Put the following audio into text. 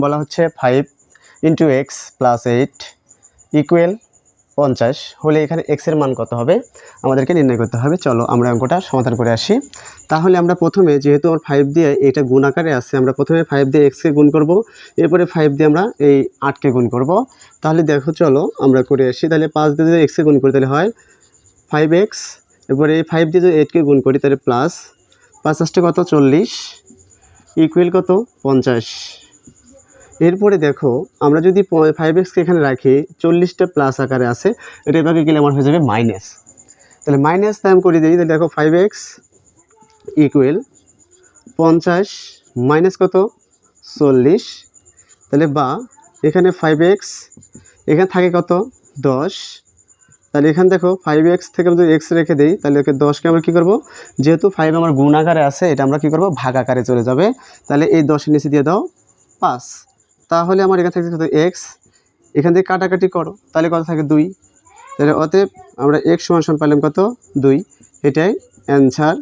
বলা হচ্ছে 5 × x + 8 equal 50 হলে এখানে x এর মান কত হবে আমাদেরকে নির্ণয় করতে হবে। চলো আমরা অঙ্কটা সমাধান করে আসি। তাহলে আমরা প্রথমে যেহেতু আমার 5 দিয়ে এটা গুণ আকারে আছে, আমরা প্রথমে 5 দিয়ে x কে গুণ করব, এরপরে 5 দিয়ে আমরা এই 8 কে গুণ করব। তাহলে দেখো চলো আমরা করে আসি। তাহলে 5 দিয়ে যদি x কে গুণ করি তাহলে হয় 5x, এরপরে এই 5 দিয়ে যদি 8 কে গুণ করি তাহলে প্লাস 5 × কত 40 ইকুয়াল কত 50। এরপরে দেখো আমরা যদি 5x কে এখানে রাখি 40টা প্লাস আকারে আছে, এটা এভাবে গেলে আমার হয়ে যাবে মাইনাস। তাহলে মাইনাস টাইম করে দিই, তাহলে দেখো 5x ইকুয়াল 50 মাইনাস কত 40। তাহলে বা এখানে 5x এখানে থাকে কত 10। তাহলে এখানে দেখো 5x থেকে আমি যদি x রেখে দিই তাহলে ওকে 10কে আমরা কী করবো, যেহেতু 5 আমার গুণ আকারে আছে এটা আমরা কী করবো ভাগ আকারে চলে যাবে। তাহলে এই 10-এর নিচে দিয়ে দাও 5। তাহলে আমার এখান থেকে কত x, এখান থেকে কাটাকাটি করো তাহলে কত থাকে 2। তাহলে অতএব আমরা x = পেলাম কত 2। এটাই অ্যান্সার।